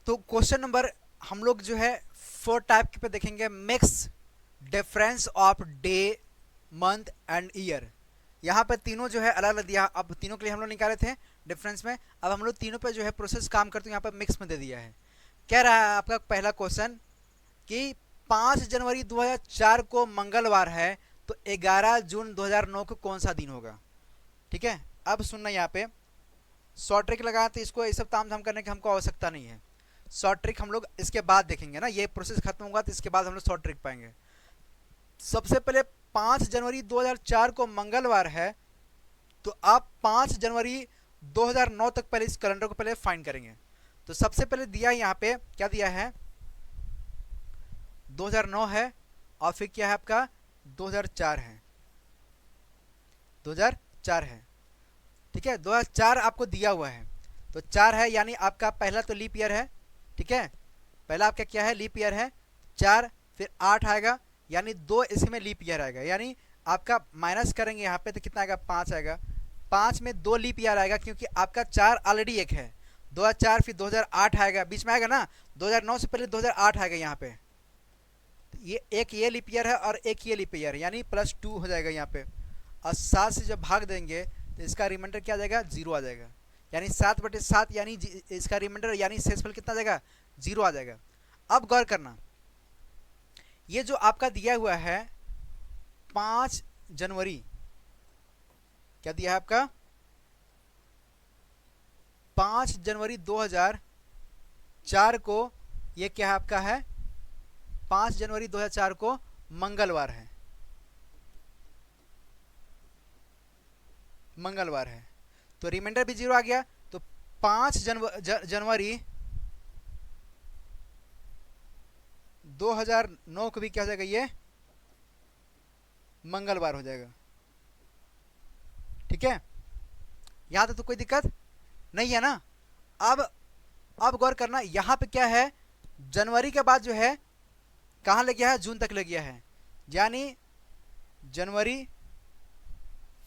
तो question number हम लोग जो है 4 टाइप पे देखेंगे। Mix, difference of day, month and year. यहाँ पे तीनों जो है अलग अलग दिया। अब तीनों के लिए हम लोग निकाले थे डिफरेंस में, अब हम लोग तीनों पे जो है प्रोसेस काम करते हैं, यहाँ पे मिक्स में दे दिया है। कह रहा है आपका पहला क्वेश्चन कि 5 जनवरी 2004 को मंगलवार है, तो 11 जून 2009 को कौन सा दिन होगा। ठीक है, अब सुनना, यहाँ पे शॉर्ट ट्रिक लगा, तो इसको ये सब ताम झाम करने की हमको आवश्यकता नहीं है। शॉर्ट ट्रिक हम लोग इसके बाद देखेंगे ना, ये प्रोसेस खत्म होगा तो इसके बाद हम लोग शॉर्ट ट्रिक पाएंगे। सबसे पहले 5 जनवरी 2004 को मंगलवार है, तो आप 5 जनवरी 2009 तक पहले इस कैलेंडर को पहले फाइंड करेंगे। तो सबसे पहले दिया यहाँ पे क्या दिया है, 2009 है, और फिर क्या है आपका 2004 है, 2004 है। ठीक है, 2004 आपको दिया हुआ है, तो 4 है, यानी आपका पहला तो लीप ईयर है। ठीक है, पहला आपका क्या है, लीप ईयर है। 4 फिर 8 आएगा, यानी 2 इसमें लीप ईयर आएगा, यानी आपका माइनस करेंगे यहाँ पे तो कितना आएगा, 5 आएगा। 5 में 2 लीप ईयर आएगा, क्योंकि आपका 4 ऑलरेडी एक है। 2004 फिर 2008 आएगा, बीच में आएगा ना, 2009 से पहले 2008 आएगा यहाँ पे। ये एक ये लीप ईयर है और एक ये लीप ईयर, यानी +2 हो जाएगा यहाँ पे। और 7 से जब भाग देंगे तो इसका रिमाइंडर क्या आ जाएगा, 0 आ जाएगा। यानी 7/7, यानी इसका रिमाइंडर यानी शेषफल कितना आ जाएगा, 0 आ जाएगा। अब गौर करना, ये जो आपका दिया हुआ है 5 जनवरी, क्या दिया है आपका, 5 जनवरी 2004 को, ये क्या है आपका है, 5 जनवरी 2004 को मंगलवार है, मंगलवार है, तो रिमाइंडर भी 0 आ गया। तो 5 जनवरी 2009 को भी क्या हो जाएगा, ये मंगलवार हो जाएगा। ठीक है, यहां तक तो कोई दिक्कत नहीं है ना। अब गौर करना, यहां पे क्या है, जनवरी के बाद जो है कहां ले गया है, जून तक ले गया है। यानी जनवरी,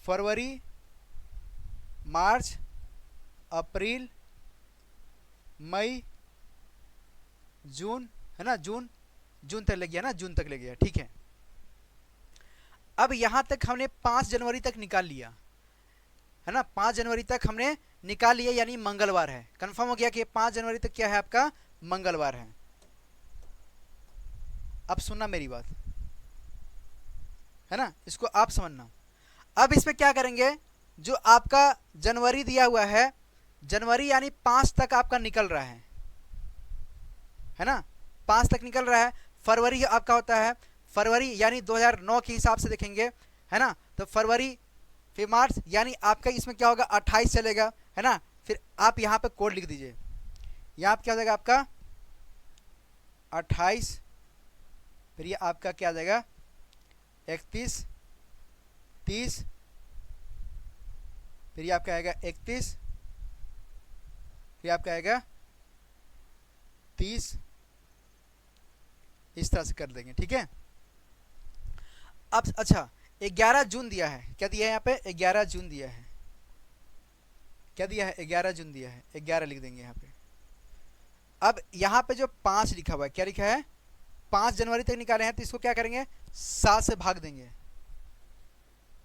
फरवरी, मार्च, अप्रैल, मई, जून, है ना, जून तक ले गया ना, जून तक ले गया। ठीक है, अब यहां तक हमने 5 जनवरी तक निकाल लिया है ना, 5 जनवरी तक हमने निकाल लिया, यानी मंगलवार है। कंफर्म हो गया कि 5 जनवरी तक क्या है आपका, मंगलवार है। अब सुनना मेरी बात, है ना, इसको आप समझना। अब इसमें क्या करेंगे, जो आपका जनवरी दिया हुआ है, जनवरी यानी 5 तक आपका निकल रहा है ना, 5 तक निकल रहा है। फरवरी आपका होता है, फरवरी यानी 2009 के हिसाब से देखेंगे, है ना, तो फरवरी फिर मार्च, यानी आपका इसमें क्या होगा, 28 चलेगा, है ना। फिर आप यहाँ पे कोड लिख दीजिए, यहाँ क्या हो जाएगा आपका 28, फिर ये आपका क्या आ जाएगा 31, 30, फिर ये आपका आएगा 31, फिर आपका आएगा 30, इस तरह से कर देंगे। ठीक है, अब अच्छा 11 जून दिया है, क्या दिया है यहाँ पे, 11 जून दिया है, क्या दिया है, 11 जून दिया है, 11 लिख देंगे यहाँ पे। अब यहाँ पे जो 5 लिखा हुआ है, क्या लिखा है, 5 जनवरी तक निकाले हैं, तो इसको क्या करेंगे, 7 से भाग देंगे,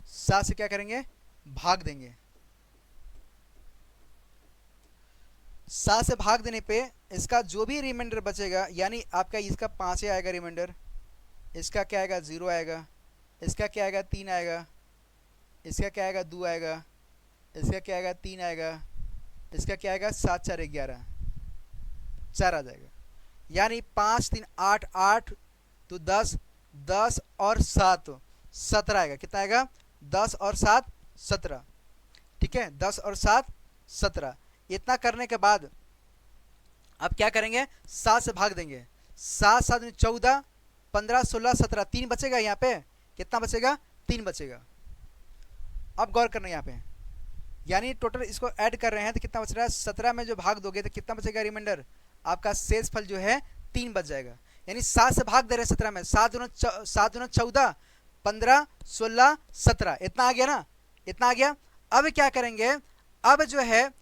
7 से क्या करेंगे, भाग देंगे। 7 से भाग देने पे इसका जो भी रिमाइंडर बचेगा, यानी आपका इसका 5 आएगा रिमाइंडर, इसका क्या आएगा 0 आएगा, इसका क्या आएगा 3 आएगा, इसका क्या आएगा 2 आएगा, इसका क्या आएगा 3 आएगा, इसका क्या आएगा 7 4 11, 4 आ जाएगा। यानी 5 3 8, 8 तो 10, 10 और 7 17 आएगा। कितना आएगा, 10 और 7 17। ठीक है, 10 और 7 17। इतना करने के बाद अब क्या करेंगे, 7 से भाग देंगे, 7 7 14, 15 16 17, 3 बचेगा यहाँ पे, कितना बचेगा, 3 बचेगा। अब गौर करना यहाँ पे, यानी टोटल इसको ऐड कर रहे हैं तो कितना बच रहा है, 17 में जो भाग दोगे तो कितना बचेगा रिमाइंडर, आपका शेष फल जो है 3 बच जाएगा। यानी 7 से भाग दे रहे हैं 17 में, 7 दूना 14, 15 16 17, इतना आ गया ना, इतना आ गया। अब क्या करेंगे, अब जो है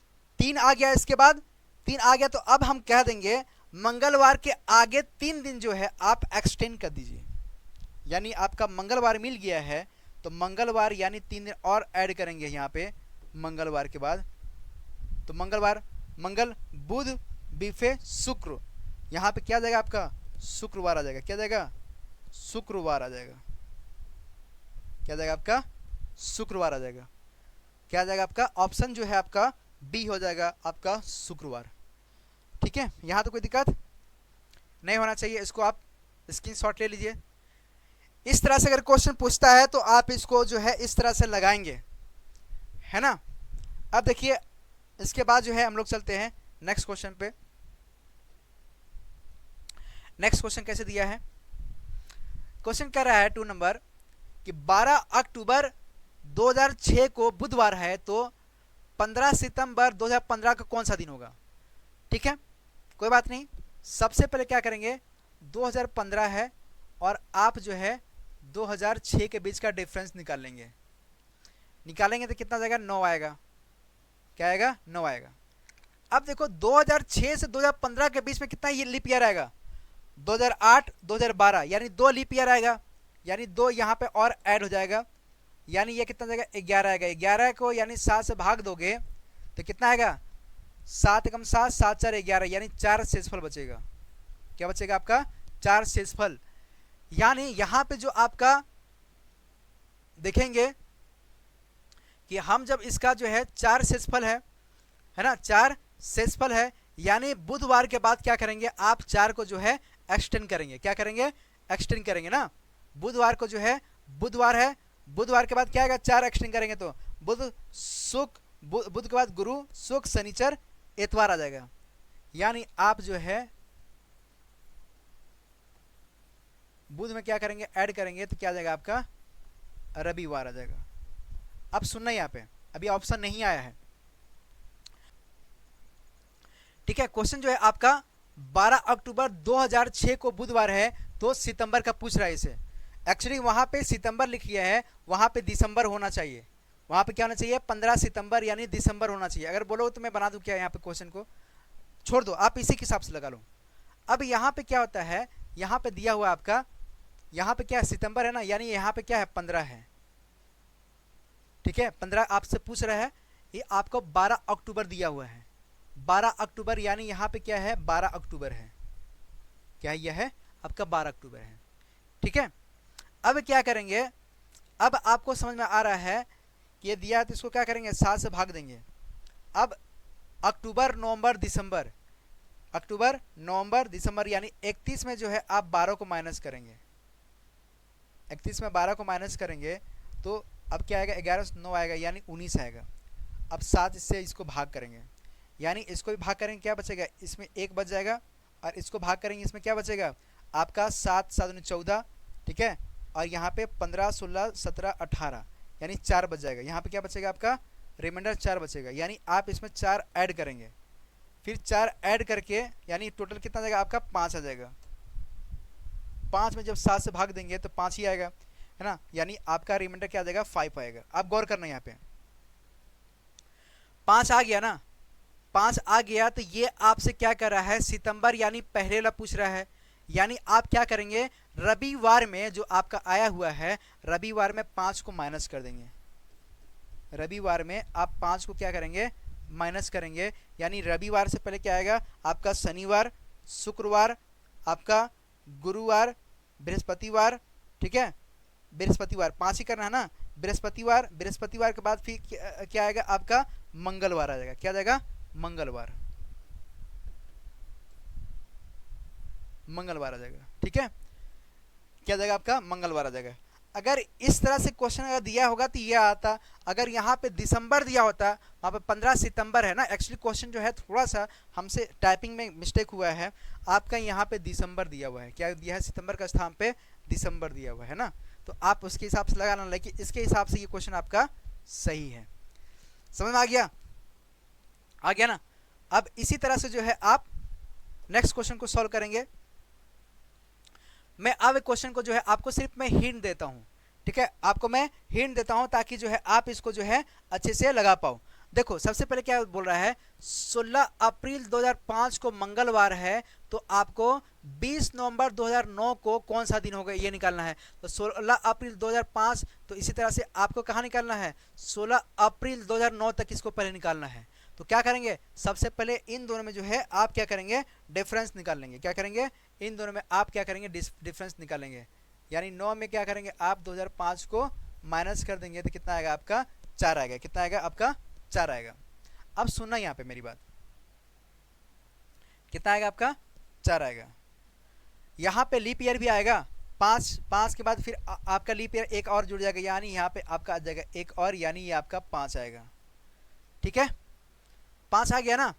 3 आ गया, इसके बाद 3 आ गया, तो अब हम कह देंगे मंगलवार के आगे 3 दिन जो है आप एक्सटेंड कर दीजिए, यानी आपका मंगलवार मिल गया है तो मंगलवार यानी 3 दिन और ऐड करेंगे यहाँ पे मंगलवार के बाद। तो मंगलवार, मंगल, बुध, बीफे, शुक्र, यहाँ पे क्या आ जाएगा आपका शुक्रवार आ जाएगा। क्या जाएगा? शुक्रवार आ जाएगा। क्या जाएगा आपका? शुक्रवार आ जाएगा। क्या आ जाएगा आपका? ऑप्शन जो है आपका बी हो जाएगा आपका शुक्रवार। ठीक है, यहाँ तो कोई दिक्कत नहीं होना चाहिए। इसको आप स्क्रीनशॉट ले लीजिए। इस तरह से अगर क्वेश्चन पूछता है तो आप इसको जो है इस तरह से लगाएंगे, है ना। अब देखिए इसके बाद जो है हम लोग चलते हैं नेक्स्ट क्वेश्चन पे। नेक्स्ट क्वेश्चन कैसे दिया है? क्वेश्चन कह रहा है 2 नंबर कि 12 अक्टूबर 2006 को बुधवार है तो 15 सितंबर 2015 का कौन सा दिन होगा? ठीक है, कोई बात नहीं। सबसे पहले क्या करेंगे, 2015 है और आप जो है 2006 के बीच का डिफरेंस निकाल लेंगे। निकालेंगे तो कितना जाएगा? 9 आएगा। क्या आएगा? 9 आएगा। अब देखो 2006 से 2015 के बीच में कितना ये लीप ईयर आएगा? 2008, 2012, यानी 2 लीप ईयर आएगा, यानी 2 यहाँ पे और ऐड हो जाएगा, यानी ये कितना जाएगा? 11 आएगा। 11 को यानी 7 से भाग दोगे तो कितना आएगा? 7 एकम 7, 7 4 11, यानी 4 शेषफल बचेगा। क्या बचेगा आपका? 4 शेषफल। यानी यहाँ पे जो आपका देखेंगे कि हम जब इसका जो है 4 शेषफल है ना, 4 शेषफल है, यानी बुधवार के बाद क्या करेंगे आप? 4 को जो है एक्सटेंड करेंगे। क्या करेंगे? एक्सटेंड करेंगे ना। बुधवार को जो है, बुधवार है, बुधवार के बाद क्या आएगा? 4 एक्सटेंड करेंगे तो बुध, शुक्र, बुध के बाद गुरु, शुक्र, शनिचर, इतवार आ जाएगा। यानी आप जो है बुध में क्या करेंगे? ऐड करेंगे तो क्या आ जाएगा आपका? रविवार आ जाएगा। अब सुनना यहाँ पे, अभी ऑप्शन नहीं आया है। ठीक है, क्वेश्चन जो है आपका 12 अक्टूबर 2006 को बुधवार है तो सितंबर का पूछ रहा है इसे। एक्चुअली वहां पे सितंबर लिख लिया है, वहां पे दिसंबर होना चाहिए। वहां पे क्या होना चाहिए? 15 सितंबर यानी दिसंबर होना चाहिए। अगर बोलो तो मैं बना दूं क्या यहाँ पे? क्वेश्चन को छोड़ दो, आप इसी के हिसाब से लगा लो। अब यहाँ पे क्या होता है, यहाँ पे दिया हुआ आपका, यहाँ पे क्या है? सितंबर है ना, यानी यहाँ पे क्या है? 15 है। ठीक है, 15 आपसे पूछ रहा है। ये आपको 12 अक्टूबर दिया हुआ है, 12 अक्टूबर, यानी यहाँ पे क्या है? 12 अक्टूबर है। क्या यह है आपका? 12 अक्टूबर है। ठीक है, अब क्या करेंगे? अब आपको समझ में आ रहा है कि ये दिया है तो इसको क्या करेंगे? 7 से भाग देंगे। अब अक्टूबर, नवंबर, दिसंबर, अक्टूबर, नवंबर, दिसंबर, यानी 31 में जो है आप 12 को माइनस करेंगे। 31 में 12 को माइनस करेंगे तो अब क्या आएगा? 11 से 9 आएगा, यानी 19 आएगा। अब 7 इससे इसको भाग करेंगे, यानी इसको भी भाग करेंगे, क्या बचेगा? इसमें 1 बच जाएगा, और इसको भाग करेंगे, इसमें क्या बचेगा आपका? 7 7 14। ठीक है, और यहाँ पे 15 16 17 18, यानी 4 बच जाएगा। यहाँ पे क्या बचेगा आपका? रिमाइंडर 4 बचेगा, यानी आप इसमें 4 ऐड करेंगे। फिर 4 ऐड करके यानी टोटल कितना जाएगा आपका? 5 आ जाएगा। 5 में जब 7 से भाग देंगे तो 5 ही आएगा, है ना, यानी आपका रिमाइंडर क्या आ जाएगा? 5 आएगा। आप गौर करना यहाँ पे 5 आ गया ना, 5 आ गया तो ये आपसे क्या कर रहा है? सितंबर यानी पहले वाला पूछ रहा है, यानी आप क्या करेंगे? रविवार में जो आपका आया हुआ है, रविवार में 5 को माइनस कर देंगे। रविवार में आप 5 को क्या करेंगे? माइनस करेंगे, यानी रविवार से पहले क्या आएगा आपका? शनिवार, शुक्रवार, आपका गुरुवार, बृहस्पतिवार। ठीक है, बृहस्पतिवार 5 ही करना है ना, बृहस्पतिवार, बृहस्पतिवार के बाद फिर क्या आएगा आपका? मंगलवार आ जाएगा। क्या जाएगा? मंगलवार, मंगलवार आ जाएगा। ठीक है, क्या जाएगा आपका? मंगलवार आ जाएगा। अगर इस तरह से क्वेश्चन अगर दिया होगा तो ये आता, अगर यहाँ पे दिसंबर दिया होता, वहाँ पे 15 सितंबर है ना। एक्चुअली क्वेश्चन जो है थोड़ा सा हमसे टाइपिंग में मिस्टेक हुआ है, आपका यहाँ पे दिसंबर दिया हुआ है। क्या दिया है? सितंबर का स्थान पे दिसंबर दिया हुआ है ना, तो आप उसके हिसाब से लगाना, लेकिन इसके हिसाब से ये क्वेश्चन आपका सही है। समझ में आ गया? आ गया ना। अब इसी तरह से जो है आप नेक्स्ट क्वेश्चन को सॉल्व करेंगे। मैं अब क्वेश्चन को जो है आपको सिर्फ मैं हिंट देता हूं। ठीक है, आपको मैं हिंट देता हूं ताकि जो है आप इसको जो है अच्छे से लगा पाओ। देखो सबसे पहले क्या बोल रहा है, 16 अप्रैल 2005 को मंगलवार है, तो आपको 20 नवंबर 2009 को कौन सा दिन होगा ये निकालना है। तो 16 अप्रैल 2005, तो इसी तरह से आपको कहाँ निकालना है, 16 अप्रैल 2009 तक इसको पहले निकालना है। तो क्या करेंगे, सबसे पहले इन दोनों में जो है आप क्या करेंगे, डिफरेंस निकाल लेंगे। क्या करेंगे, इन दोनों में आप क्या करेंगे, डिफरेंस निकालेंगे। यानी 9 में क्या करेंगे आप 2005 को माइनस कर देंगे तो कितना आएगा आपका 4 आएगा। कितना आएगा आपका 4 आएगा। अब सुनना यहाँ पे मेरी बात, कितना आएगा आपका 4 आएगा। यहाँ पे लीप ईयर भी आएगा, 5 के बाद फिर आपका लीप ईयर एक और जुड़ जाएगा, यानी यहाँ पे आपका आ जाएगा एक और, यानी ये आपका 5 आएगा। ठीक है, 5 आ गया ना,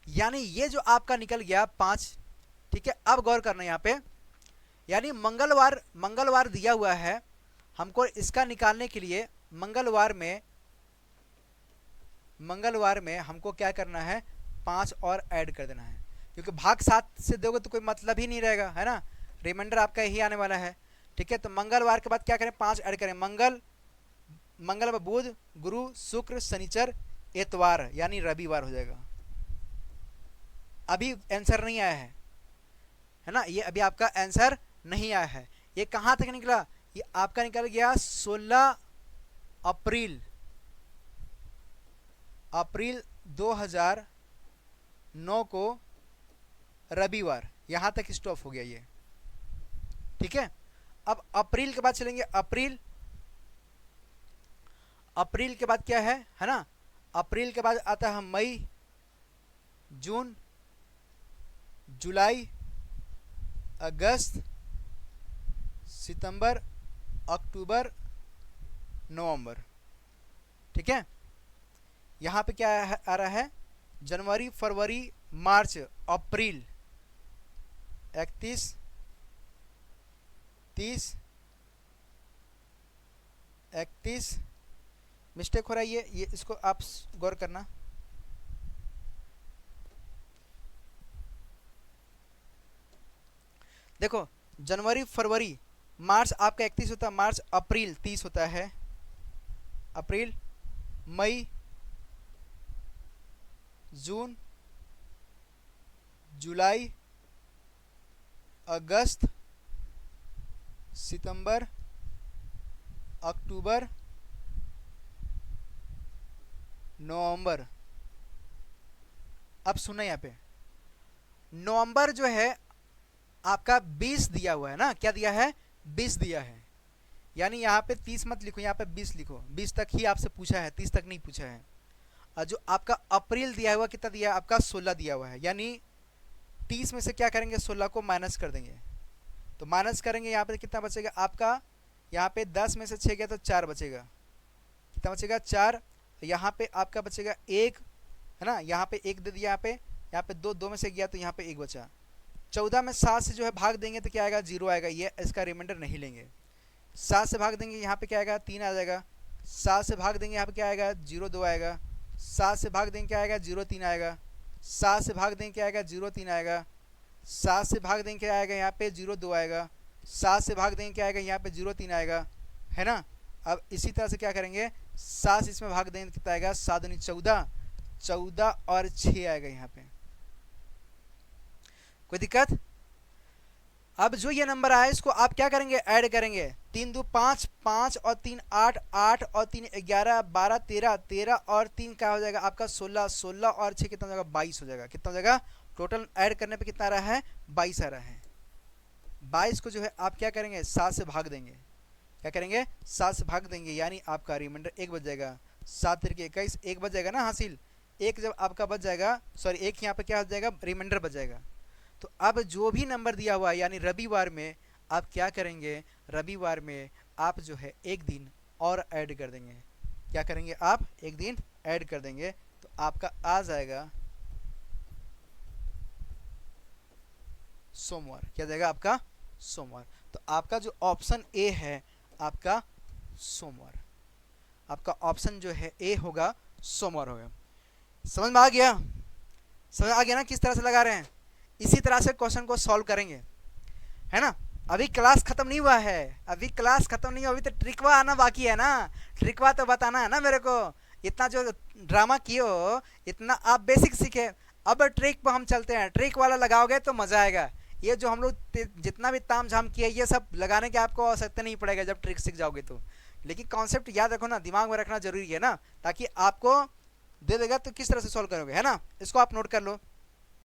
यानी ये जो आपका निकल गया 5। ठीक है, अब गौर करना यहाँ पे, यानी मंगलवार दिया हुआ है हमको, इसका निकालने के लिए मंगलवार में हमको क्या करना है, 5 और ऐड कर देना है, क्योंकि भाग 7 से दोगे तो कोई मतलब ही नहीं रहेगा, है ना, रिमाइंडर आपका यही आने वाला है। ठीक है, तो मंगलवार के बाद क्या करें, 5 ऐड करें। मंगल में बुध, गुरु, शुक्र, शनिचर, इतवार, यानी रविवार हो जाएगा। अभी आंसर नहीं आया है ना, ये अभी आपका आंसर नहीं आया है। ये कहाँ तक निकला, ये आपका निकल गया 16 अप्रैल 2009 को रविवार, यहां तक स्टॉप हो गया ये। ठीक है, अब अप्रैल के बाद चलेंगे। अप्रैल के बाद क्या है ना, अप्रैल के बाद आता है मई, जून, जुलाई, अगस्त, सितंबर, अक्टूबर, नवंबर। ठीक है, यहाँ पे क्या आ रहा है, जनवरी, फरवरी, मार्च, अप्रैल, 31, 30, 31, मिस्टेक हो रहा है ये इसको आप गौर करना। देखो जनवरी, फरवरी, मार्च आपका 31 होता है, मार्च, अप्रैल 30 होता है, अप्रैल, मई, जून, जुलाई, अगस्त, सितंबर, अक्टूबर, नवंबर। अब सुना यहाँ पे, नवंबर जो है आपका 20 दिया हुआ है ना, क्या दिया है, 20 दिया है, यानी यहाँ पे 30 मत लिखो, यहाँ पे 20 लिखो। 20 तक ही आपसे पूछा है, 30 तक नहीं पूछा है। और जो आपका अप्रैल दिया हुआ कितना दिया है आपका, 16 दिया हुआ है, यानी 30 में से क्या करेंगे, 16 को माइनस कर देंगे। तो माइनस करेंगे, यहाँ पे कितना बचेगा आपका, यहाँ पे 10 में से 6 गया तो 4 बचेगा। कितना बचेगा, 4। तो यहाँ पे आपका बचेगा 1, है ना, यहाँ पे 1 दे दिया, यहाँ पे 2 में से गया तो यहाँ पे 1 बचा। 14 में 7 से जो है भाग देंगे तो क्या आएगा, 0 आएगा, ये इसका रिमाइंडर नहीं लेंगे। 7 से भाग देंगे, यहाँ पे क्या आएगा, 3 आ जाएगा। 7 से भाग देंगे, यहाँ पे क्या आएगा, 0 2 आएगा। 7 से भाग देंगे क्या आएगा, 0 3 आएगा। 7 से भाग देंगे क्या आएगा, 0 3 आएगा। 7 से भाग देंगे क्या आएगा, यहाँ पे 0 2 आएगा। 7 से भाग देंगे क्या आएगा, यहाँ पे 0 3 आएगा, है ना। अब इसी तरह से क्या करेंगे, 7 से इसमें भाग देंगे कितना आएगा, 7 दूनी 14, 14 और 6 आएगा यहाँ पे। कोई दिक्कत। अब जो ये नंबर आया इसको आप क्या करेंगे, ऐड करेंगे। 3 2 5, 5 और 3 8, 8 और 3 11, 12 13, 13 और 3 क्या हो जाएगा आपका 16, 16 और 6 कितना हो जाएगा, 22 हो जाएगा। कितना हो जाएगा, टोटल ऐड करने पे कितना आ रहा है, 22 आ रहा है। 22 को जो है आप क्या करेंगे, 7 से भाग देंगे। क्या करेंगे, 7 से भाग देंगे, यानी आपका रिमाइंडर 1 बच जाएगा। 7 तिरके 21, 1 बच जाएगा ना हासिल। 1 जब आपका बच जाएगा, सॉरी 1 यहाँ पे क्या हो जाएगा, रिमाइंडर बच जाएगा। तो अब जो भी नंबर दिया हुआ है, यानी रविवार में आप क्या करेंगे, रविवार में आप जो है 1 दिन और ऐड कर देंगे। क्या करेंगे आप, 1 दिन ऐड कर देंगे, तो आपका आ जाएगा सोमवार। क्या जाएगा आपका, सोमवार। तो आपका जो ऑप्शन ए है आपका सोमवार, आपका ऑप्शन जो है ए होगा, सोमवार होगा। समझ में आ गया, समझ आ गया ना किस तरह से लगा रहे हैं। इसी तरह से क्वेश्चन को सॉल्व करेंगे, है ना। अभी क्लास खत्म नहीं हुआ है, अभी क्लास खत्म नहीं हुआ, अभी तो ट्रिकवा आना बाकी है ना। ट्रिकवा तो बताना है ना मेरे को, इतना जो ड्रामा किए हो, इतना आप बेसिक सीखे। अब ट्रिक पे हम चलते हैं, ट्रिक वाला लगाओगे तो मजा आएगा। ये जो हम लोग जितना भी ताम झाम किए, ये सब लगाने की आपको आवश्यकता नहीं पड़ेगा जब ट्रिक सीख जाओगे तो। लेकिन कॉन्सेप्ट याद रखो ना, दिमाग में रखना जरूरी है ना, ताकि आपको दे देगा तो किस तरह से सॉल्व करोगे, है ना। इसको आप नोट कर लो।